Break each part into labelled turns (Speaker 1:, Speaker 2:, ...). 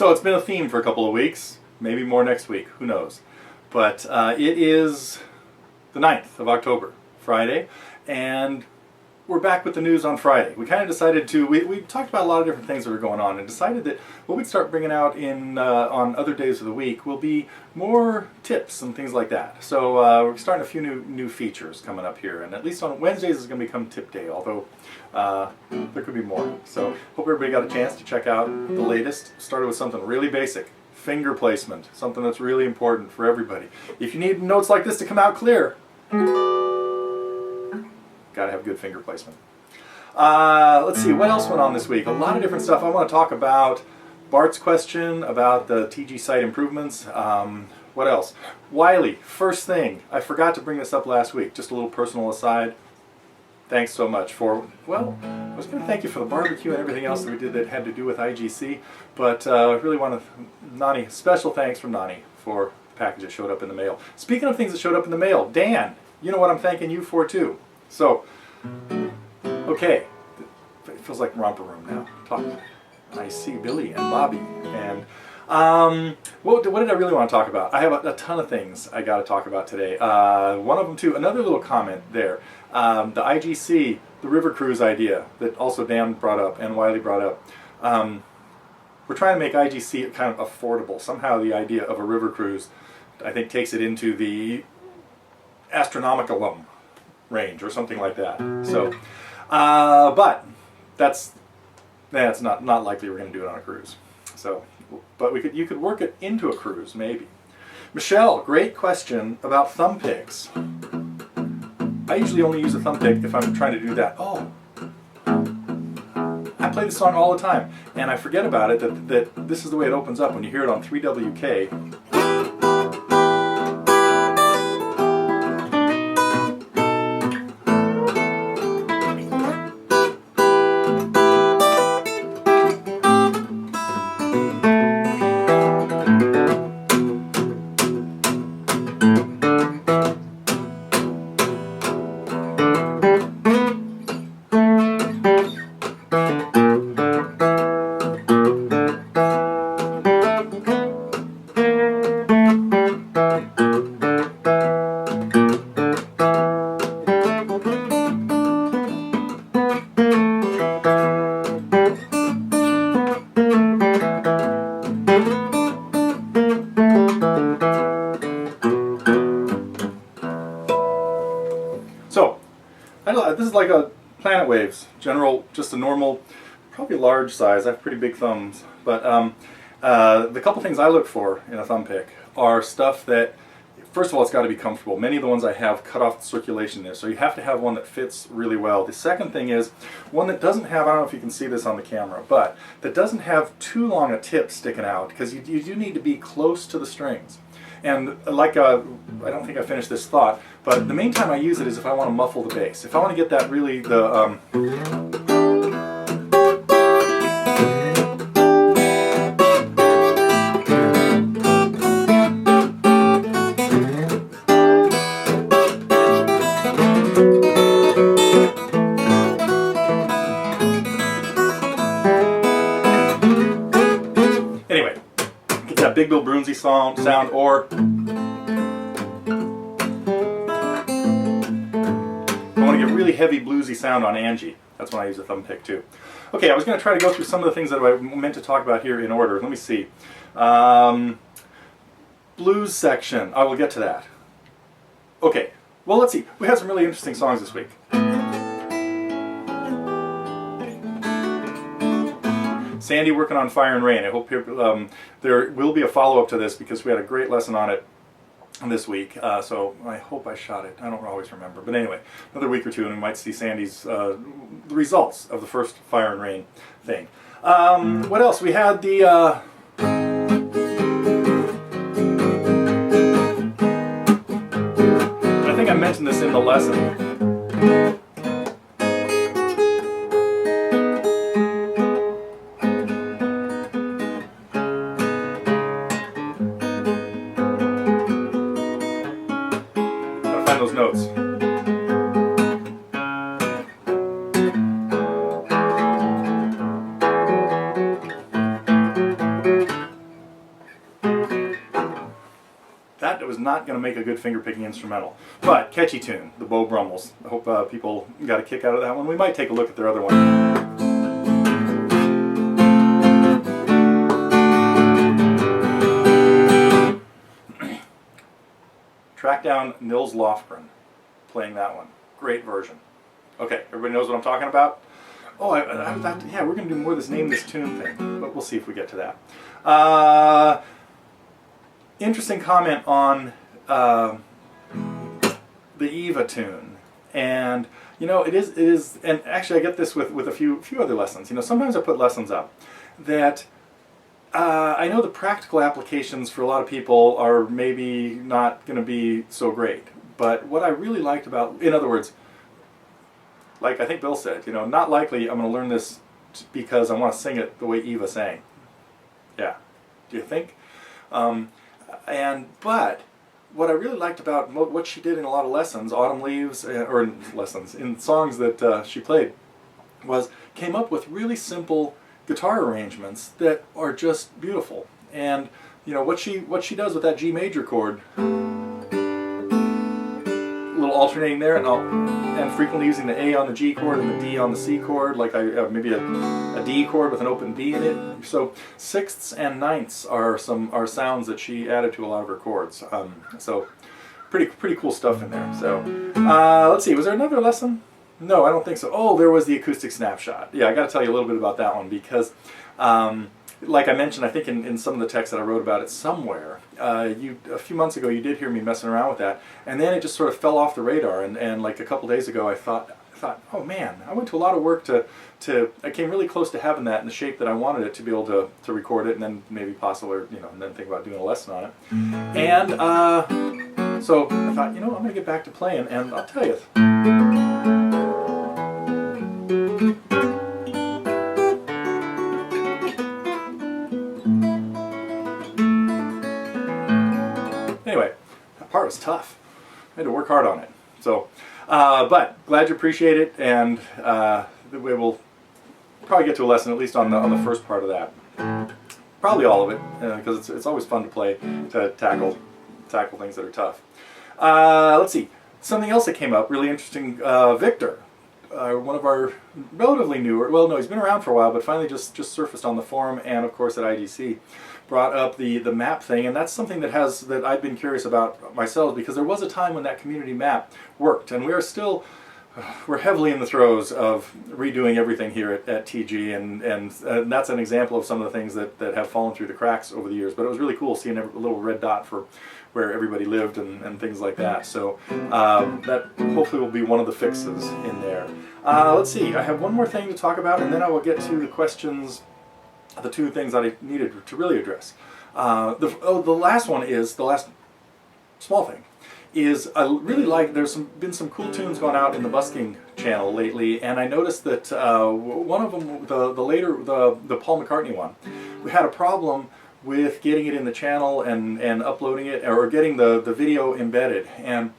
Speaker 1: So it's been a theme for a couple of weeks, maybe more next week, who knows. But it is the 9th of October, Friday, and we're back with the news on Friday. We kind of decided to, we talked about a lot of different things that were going on and decided that what we'd start bringing out in on other days of the week will be more tips and things like that. So we're starting a few new features coming up here, and at least on Wednesdays is going to become tip day, although there could be more. So hope everybody got a chance to check out the latest. Started with something really basic. Finger placement, something that's really important for everybody. If you need notes like this to come out clear, gotta have good finger placement. Let's see, what else went on this week? A lot of different stuff. I want to talk about Bart's question about the TG site improvements. What else? Wiley, first thing, I forgot to bring this up last week, just a little personal aside. Thanks so much for, well, I was going to thank you for the barbecue and everything else that we did that had to do with IGC, but I really want to, Nani, special thanks from Nani for the package that showed up in the mail. Speaking of things that showed up in the mail, Dan, you know what I'm thanking you for too. So, okay, it feels like romper room now. I see Billy and Bobby, and what did I really want to talk about? I have a ton of things I got to talk about today. One of them too, another little comment there. The IGC, the river cruise idea that also Dan brought up and Wiley brought up. We're trying to make IGC kind of affordable. Somehow the idea of a river cruise, I think, takes it into the astronomical range or something like that. So, but that's not likely we're going to do it on a cruise. So, but you could work it into a cruise maybe. Michelle, great question about thumb picks. I usually only use a thumb pick if I'm trying to do that. Oh, I play this song all the time, and I forget about it that this is the way it opens up when you hear it on 3WK. So, this is like a Planet Waves, just a normal, probably large size. I have pretty big thumbs, but the couple things I look for in a thumb pick are stuff that, first of all, it's got to be comfortable. Many of the ones I have cut off the circulation there, so you have to have one that fits really well. The second thing is one that doesn't have, I don't know if you can see this on the camera, but that doesn't have too long a tip sticking out, because you do need to be close to the strings. And like, I don't think I finished this thought, but the main time I use it is if I want to muffle the bass. If I want to get that really, anyway, get that big Beau Brummels sound, or I want to get really heavy bluesy sound on Angie. That's when I use a thumb pick too. Okay, I was going to try to go through some of the things that I meant to talk about here in order. Let me see. Blues section. I will get to that. Okay, well, let's see. We had some really interesting songs this week. Sandy working on Fire and Rain. I hope there will be a follow-up to this because we had a great lesson on it this week, so I hope I shot it. I don't always remember, but anyway, another week or two and we might see Sandy's the results of the first Fire and Rain thing. What else? We had the I think I mentioned this in the lesson. Those notes. that was not going to make a good finger-picking instrumental. But catchy tune, the Beau Brummels. I hope people got a kick out of that one. We might take a look at their other one. Track down Nils Lofgren playing that one. Great version. Okay, everybody knows what I'm talking about? Oh, yeah, we're going to do more of this name this tune thing, but we'll see if we get to that. Interesting comment on the Eva tune, and you know, it is, and actually I get this with a few other lessons. You know, sometimes I put lessons up that I know the practical applications for a lot of people are maybe not going to be so great, but what I really liked about, in other words, like I think Bill said, you know, not likely I'm going to learn this because I want to sing it the way Eva sang. Yeah, do you think? But what I really liked about what she did in a lot of lessons, Autumn Leaves, or lessons, in songs that she played, was came up with really simple guitar arrangements that are just beautiful. And you know what she does with that G major chord, a little alternating there, and frequently using the A on the G chord and the D on the C chord, like maybe a D chord with an open B in it. So sixths and ninths are sounds that she added to a lot of her chords. So pretty cool stuff in there. So let's see, was there another lesson? No, I don't think so. Oh, there was the acoustic snapshot. Yeah, I got to tell you a little bit about that one because, like I mentioned, I think in some of the text that I wrote about it somewhere, a few months ago you did hear me messing around with that, and then it just sort of fell off the radar. And like a couple days ago, I thought, oh man, I went to a lot of work I came really close to having that in the shape that I wanted it to be able to record it, and then maybe possibly, you know, and then think about doing a lesson on it. And so I thought, you know, I'm gonna get back to playing, and I'll tell you. Anyway, that part was tough. I had to work hard on it. So, but glad you appreciate it, and we will probably get to a lesson at least on the first part of that. Probably all of it, because it's always fun to play, to tackle things that are tough. Let's see, something else that came up, really interesting. Victor, one of our relatively newer, well, no, he's been around for a while, but finally just surfaced on the forum, and of course at IDC, brought up the map thing, and that's something that I've been curious about myself, because there was a time when that community map worked, and we're heavily in the throes of redoing everything here at TG, and that's an example of some of the things that have fallen through the cracks over the years. But it was really cool seeing a little red dot for where everybody lived and things like that. So that hopefully will be one of the fixes in there. Let's see, I have one more thing to talk about, and then I will get to the questions, the two things that I needed to really address. The last one is, the last small thing, is I really like, been some cool tunes going out in the Busking channel lately, and I noticed that one of them, the Paul McCartney one, we had a problem with getting it in the channel and uploading it, or getting the video embedded, and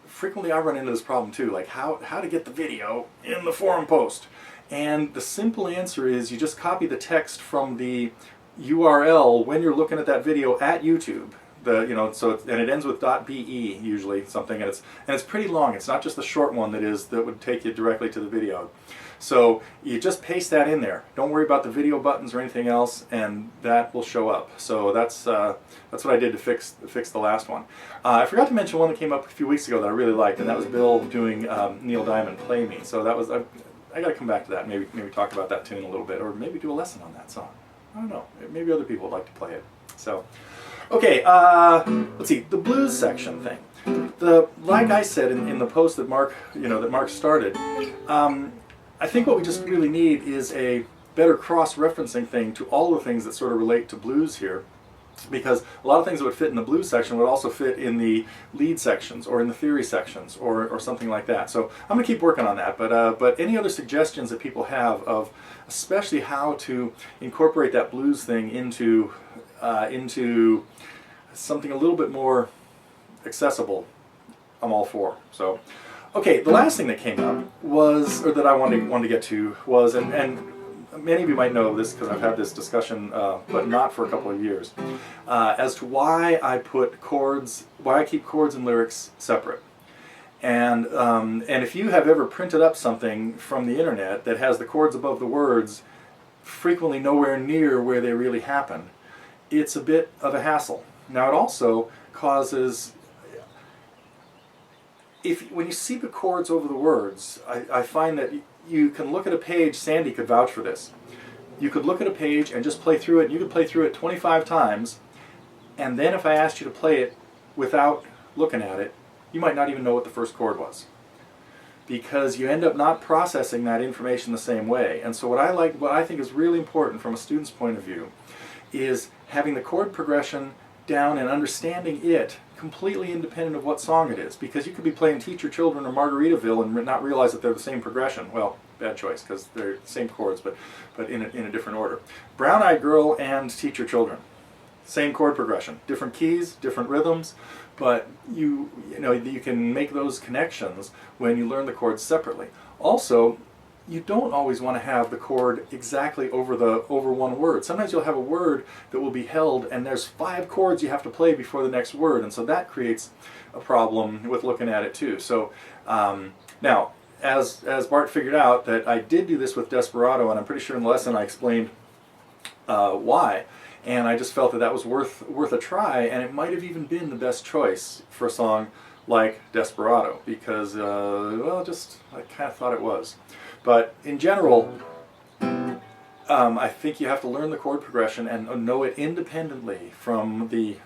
Speaker 1: frequently I run into this problem too, like how to get the video in the forum post. And the simple answer is you just copy the text from the URL when you're looking at that video at YouTube. And it ends with .be usually, something, and it's pretty long. It's not just the short one that would take you directly to the video. So you just paste that in there. Don't worry about the video buttons or anything else, and that will show up. So that's what I did to fix the last one. I forgot to mention one that came up a few weeks ago that I really liked, and that was Bill doing Neil Diamond "Play Me." So that was I got to come back to that. Maybe talk about that tune a little bit, or maybe do a lesson on that song. I don't know. Maybe other people would like to play it. So. Okay, let's see, the blues section thing. Like I said in the post that Mark started, I think what we just really need is a better cross-referencing thing to all the things that sort of relate to blues here, because a lot of things that would fit in the blues section would also fit in the lead sections or in the theory sections or something like that. So I'm going to keep working on that, but any other suggestions that people have of especially how to incorporate that blues thing into something a little bit more accessible, I'm all for. So, okay, the last thing that came up was, or that I wanted to get to was, and many of you might know this because I've had this discussion, but not for a couple of years, as to why I keep chords and lyrics separate. And if you have ever printed up something from the internet that has the chords above the words frequently nowhere near where they really happen, it's a bit of a hassle. Now it also causes, when you see the chords over the words, I find that you can look at a page, Sandy could vouch for this, you could look at a page and just play through it, and you could play through it 25 times, and then if I asked you to play it without looking at it, you might not even know what the first chord was, because you end up not processing that information the same way. And so what I think is really important from a student's point of view is having the chord progression down and understanding it completely independent of what song it is, because you could be playing Teach Your Children or Margaritaville and not realize that they're the same progression. Well, bad choice, because they're the same chords, but in a different order. Brown Eyed Girl and Teach Your Children, same chord progression, different keys, different rhythms, but you can make those connections when you learn the chords separately. Also, you don't always want to have the chord exactly over one word. Sometimes you'll have a word that will be held and there's 5 chords you have to play before the next word, and so that creates a problem with looking at it too. So now, as Bart figured out, that I did do this with Desperado, and I'm pretty sure in the lesson I explained why, and I just felt that was worth a try, and it might have even been the best choice for a song like Desperado, because well, I kind of thought it was. But in general, I think you have to learn the chord progression and know it independently from the...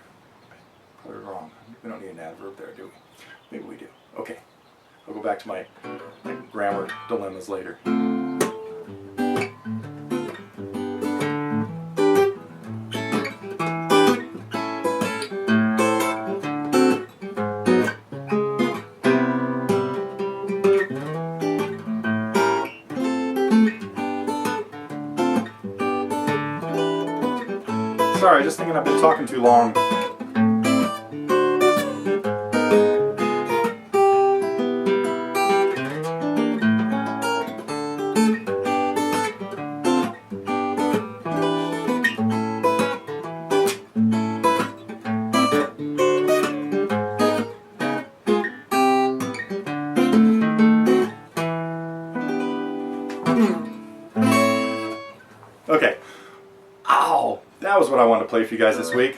Speaker 1: Put it wrong. We don't need an adverb there, do we? Maybe we do. Okay. I'll go back to my grammar dilemmas later. Sorry, just thinking I've been talking too long. Okay. Ow! That was what I wanted to play for you guys this week.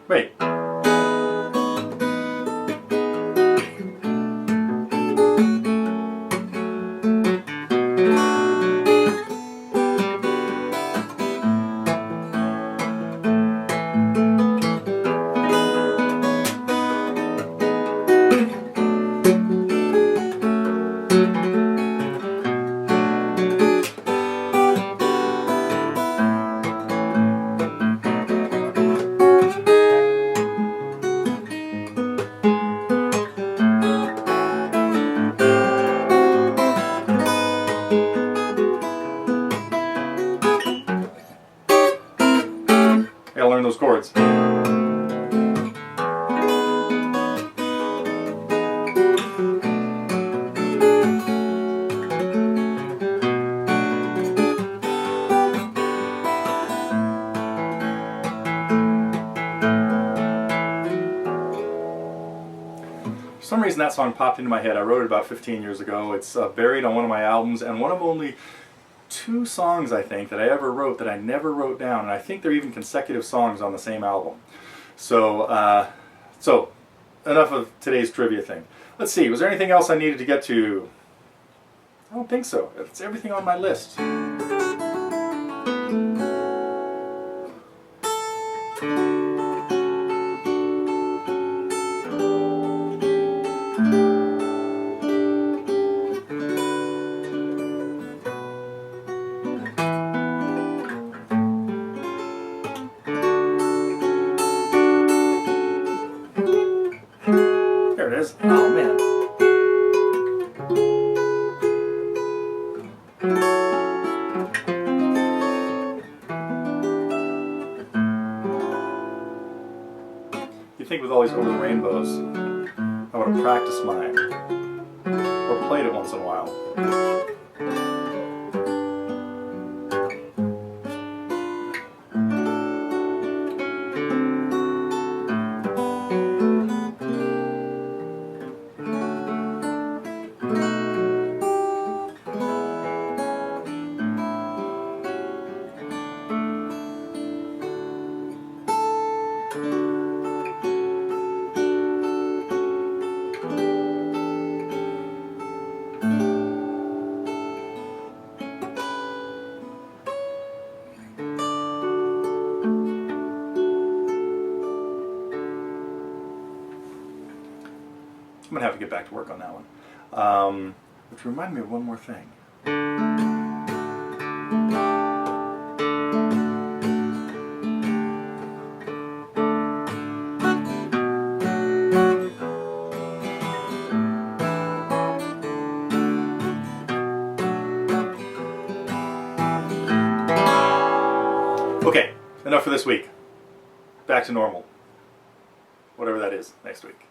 Speaker 1: Wait. I gotta learn those chords. For some reason that song popped into my head. I wrote it about 15 years ago. It's buried on one of my albums, and one of only 2 songs, I think, that I ever wrote that I never wrote down, and I think they're even consecutive songs on the same album. So, so enough of today's trivia thing. Let's see, was there anything else I needed to get to? I don't think so. It's everything on my list. There it is. Oh man. Always Over the Rainbows. I would have practiced mine, or played it once in a while. I'm going to have to get back to work on that one. Which reminded me of one more thing. Okay, enough for this week. Back to normal. Whatever that is, next week.